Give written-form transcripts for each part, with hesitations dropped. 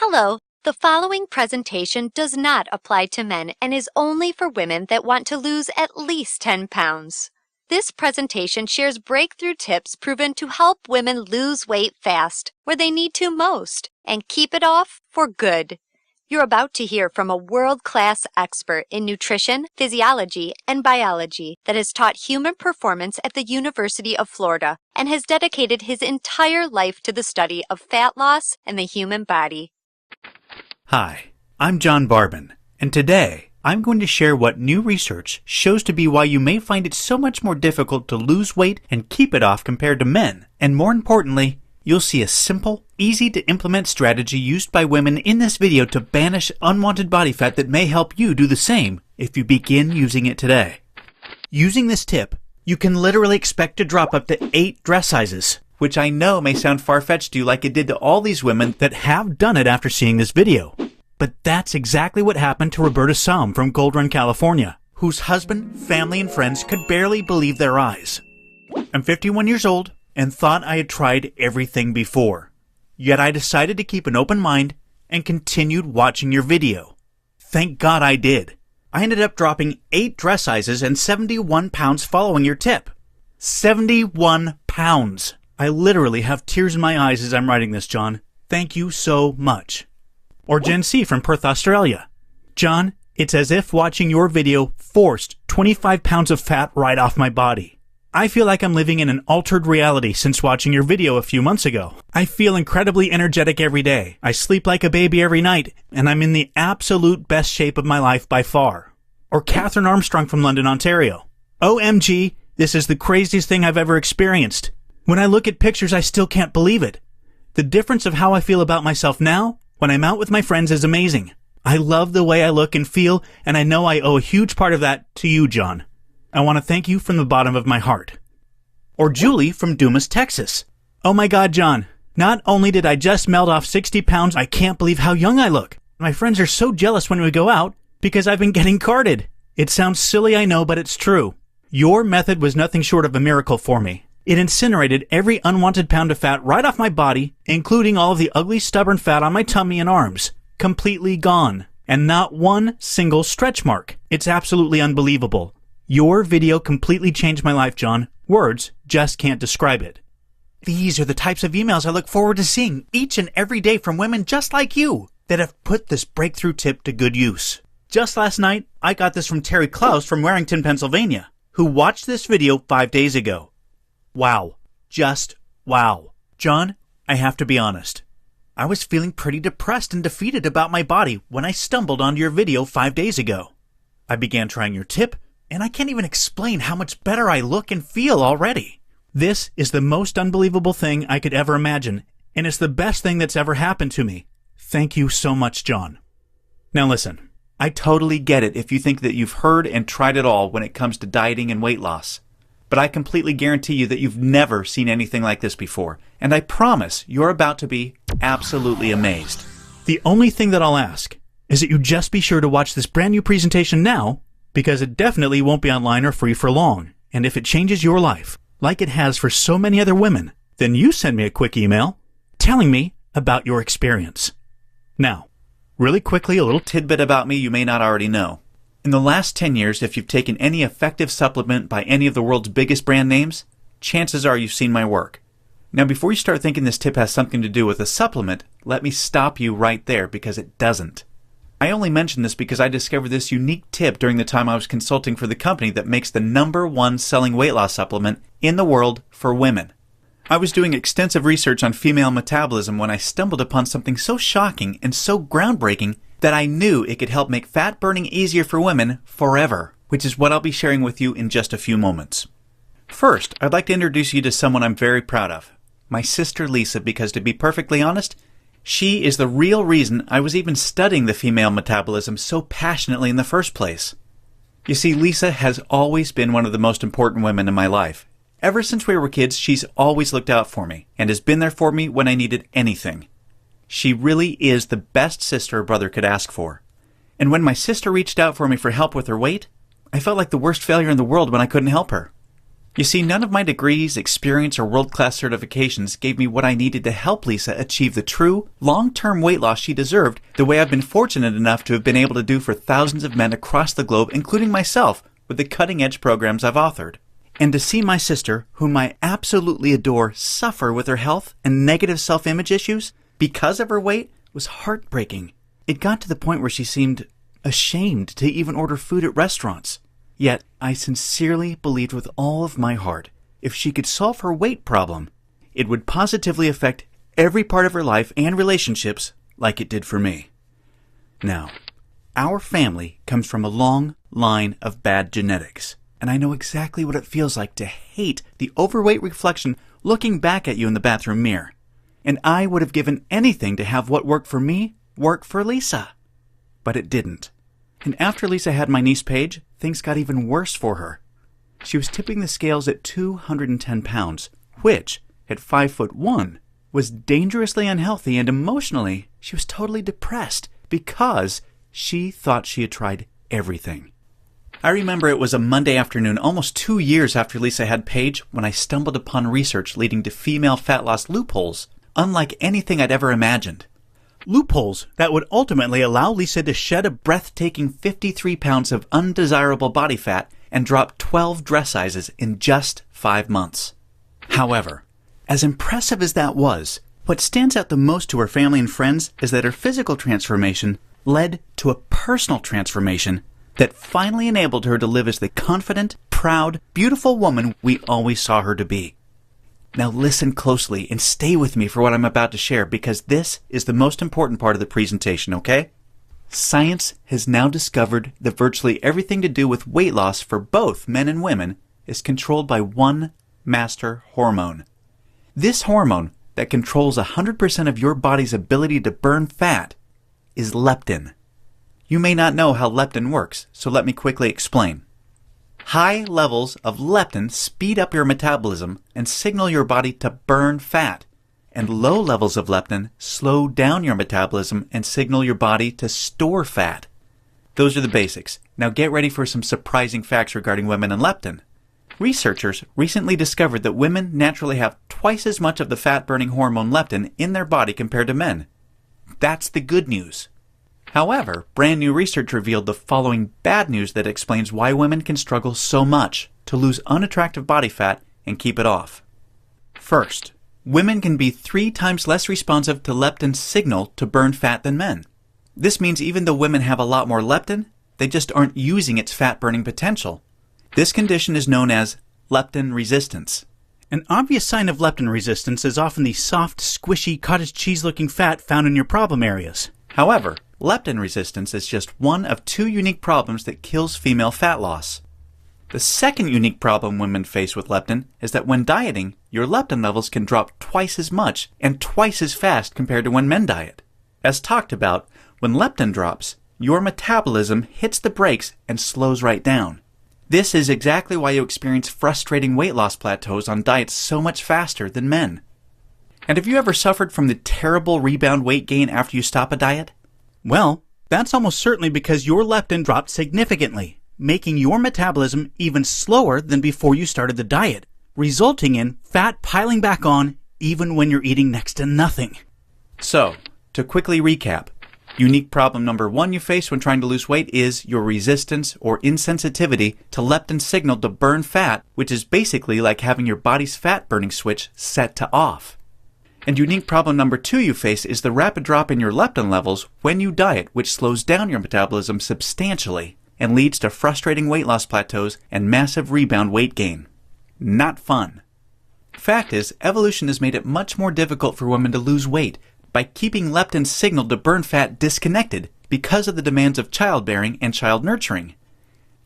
Hello, the following presentation does not apply to men and is only for women that want to lose at least 10 pounds. This presentation shares breakthrough tips proven to help women lose weight fast, where they need to most, and keep it off for good. You're about to hear from a world-class expert in nutrition, physiology, and biology that has taught human performance at the University of Florida and has dedicated his entire life to the study of fat loss and the human body. Hi, I'm John Barbin, and today I'm going to share what new research shows to be why you may find it so much more difficult to lose weight and keep it off compared to men. And more importantly, you'll see a simple, easy-to-implement strategy used by women in this video to banish unwanted body fat that may help you do the same if you begin using it today. Using this tip, you can literally expect to drop up to 8 dress sizes, which I know may sound far-fetched to you like it did to all these women that have done it after seeing this video. But that's exactly what happened to Roberta Salm from Gold Run, California, whose husband, family, and friends could barely believe their eyes. I'm 51 years old and thought I had tried everything before. Yet I decided to keep an open mind and continued watching your video. Thank God I did. I ended up dropping 8 dress sizes and 71 pounds following your tip. 71 pounds! I literally have tears in my eyes as I'm writing this, John. Thank you so much. Or Jen C. from Perth, Australia. John, it's as if watching your video forced 25 pounds of fat right off my body. I feel like I'm living in an altered reality since watching your video a few months ago. I feel incredibly energetic every day. I sleep like a baby every night, and I'm in the absolute best shape of my life by far. Or Catherine Armstrong from London, Ontario. OMG, this is the craziest thing I've ever experienced. When I look at pictures, I still can't believe it. The difference of how I feel about myself now, when I'm out with my friends, is amazing. I love the way I look and feel, and I know I owe a huge part of that to you, John. I want to thank you from the bottom of my heart. Or Julie from Dumas, Texas. Oh my God, John. Not only did I just melt off 60 pounds, I can't believe how young I look. My friends are so jealous when we go out because I've been getting carded. It sounds silly, I know, but it's true. Your method was nothing short of a miracle for me. It incinerated every unwanted pound of fat right off my body, including all of the ugly, stubborn fat on my tummy and arms. Completely gone. And not one single stretch mark. It's absolutely unbelievable. Your video completely changed my life, John. Words just can't describe it. These are the types of emails I look forward to seeing each and every day from women just like you that have put this breakthrough tip to good use. Just last night, I got this from Terry Klaus from Warrington, Pennsylvania, who watched this video 5 days ago. Wow. Just wow. John, I have to be honest. I was feeling pretty depressed and defeated about my body when I stumbled onto your video 5 days ago. I began trying your tip, and I can't even explain how much better I look and feel already. This is the most unbelievable thing I could ever imagine, and it's the best thing that's ever happened to me. Thank you so much, John. Now listen, I totally get it if you think that you've heard and tried it all when it comes to dieting and weight loss. But I completely guarantee you that you've never seen anything like this before, and I promise you're about to be absolutely amazed. The only thing that I'll ask is that you just be sure to watch this brand new presentation now, because it definitely won't be online or free for long. And if it changes your life, like it has for so many other women, then you send me a quick email telling me about your experience. Now, really quickly, a little tidbit about me you may not already know. In the last 10 years, if you've taken any effective supplement by any of the world's biggest brand names, chances are you've seen my work. Now, before you start thinking this tip has something to do with a supplement, let me stop you right there because it doesn't. I only mention this because I discovered this unique tip during the time I was consulting for the company that makes the #1 selling weight loss supplement in the world for women. I was doing extensive research on female metabolism when I stumbled upon something so shocking and so groundbreaking that I knew it could help make fat burning easier for women forever, which is what I'll be sharing with you in just a few moments. First, I'd like to introduce you to someone I'm very proud of, my sister Lisa, because to be perfectly honest, she is the real reason I was even studying the female metabolism so passionately in the first place. You see, Lisa has always been one of the most important women in my life. Ever since we were kids, she's always looked out for me and has been there for me when I needed anything. She really is the best sister a brother could ask for. And when my sister reached out for me for help with her weight, I felt like the worst failure in the world when I couldn't help her. You see, none of my degrees, experience, or world-class certifications gave me what I needed to help Lisa achieve the true, long-term weight loss she deserved, the way I've been fortunate enough to have been able to do for thousands of men across the globe, including myself, with the cutting-edge programs I've authored. And to see my sister, whom I absolutely adore, suffer with her health and negative self-image issues because of her weight was heartbreaking. It got to the point where she seemed ashamed to even order food at restaurants. Yet, I sincerely believed with all of my heart, if she could solve her weight problem, it would positively affect every part of her life and relationships like it did for me. Now, our family comes from a long line of bad genetics, and I know exactly what it feels like to hate the overweight reflection looking back at you in the bathroom mirror. And I would have given anything to have what worked for me work for Lisa. But it didn't. And after Lisa had my niece Paige, things got even worse for her. She was tipping the scales at 210 pounds, which, at 5'1", was dangerously unhealthy, and emotionally, she was totally depressed because she thought she had tried everything. I remember it was a Monday afternoon, almost 2 years after Lisa had Paige, when I stumbled upon research leading to female fat loss loopholes, unlike anything I'd ever imagined. Loopholes that would ultimately allow Lisa to shed a breathtaking 53 pounds of undesirable body fat and drop 12 dress sizes in just 5 months. However, as impressive as that was, what stands out the most to her family and friends is that her physical transformation led to a personal transformation that finally enabled her to live as the confident, proud, beautiful woman we always saw her to be. Now listen closely and stay with me for what I'm about to share, because this is the most important part of the presentation, okay? Science has now discovered that virtually everything to do with weight loss for both men and women is controlled by one master hormone. This hormone that controls 100% of your body's ability to burn fat is leptin. You may not know how leptin works, so let me quickly explain. High levels of leptin speed up your metabolism and signal your body to burn fat, and low levels of leptin slow down your metabolism and signal your body to store fat. Those are the basics. Now get ready for some surprising facts regarding women and leptin. Researchers recently discovered that women naturally have twice as much of the fat-burning hormone leptin in their body compared to men. That's the good news. However, brand new research revealed the following bad news that explains why women can struggle so much to lose unattractive body fat and keep it off. First, women can be 3 times less responsive to leptin's signal to burn fat than men. This means even though women have a lot more leptin, they just aren't using its fat-burning potential. This condition is known as leptin resistance. An obvious sign of leptin resistance is often the soft, squishy, cottage cheese-looking fat found in your problem areas. However, leptin resistance is just one of 2 unique problems that kills female fat loss. The second unique problem women face with leptin is that when dieting, your leptin levels can drop twice as much and twice as fast compared to when men diet. As talked about, when leptin drops, your metabolism hits the brakes and slows right down. This is exactly why you experience frustrating weight loss plateaus on diets so much faster than men. And have you ever suffered from the terrible rebound weight gain after you stop a diet? Well, that's almost certainly because your leptin dropped significantly, making your metabolism even slower than before you started the diet, resulting in fat piling back on even when you're eating next to nothing. So, to quickly recap, unique problem number 1 you face when trying to lose weight is your resistance or insensitivity to leptin's signal to burn fat, which is basically like having your body's fat-burning switch set to off. And unique problem number 2 you face is the rapid drop in your leptin levels when you diet, which slows down your metabolism substantially and leads to frustrating weight loss plateaus and massive rebound weight gain. Not fun. Fact is, evolution has made it much more difficult for women to lose weight by keeping leptin's signal to burn fat disconnected because of the demands of childbearing and child nurturing.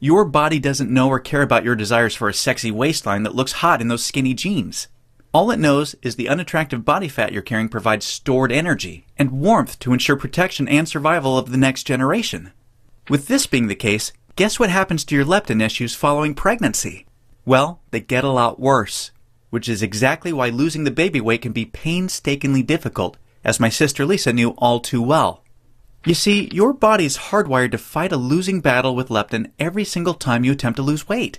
Your body doesn't know or care about your desires for a sexy waistline that looks hot in those skinny jeans. All it knows is the unattractive body fat you're carrying provides stored energy and warmth to ensure protection and survival of the next generation. With this being the case, guess what happens to your leptin issues following pregnancy? Well, they get a lot worse, which is exactly why losing the baby weight can be painstakingly difficult, as my sister Lisa knew all too well. You see, your body is hardwired to fight a losing battle with leptin every single time you attempt to lose weight.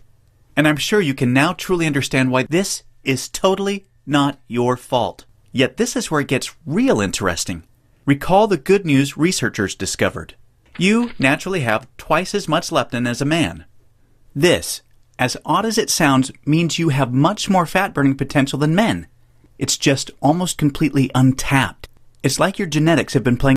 And I'm sure you can now truly understand why this is totally not your fault. Yet this is where it gets real interesting. Recall the good news researchers discovered. You naturally have twice as much leptin as a man. This, as odd as it sounds, means you have much more fat-burning potential than men. It's just almost completely untapped. It's like your genetics have been playing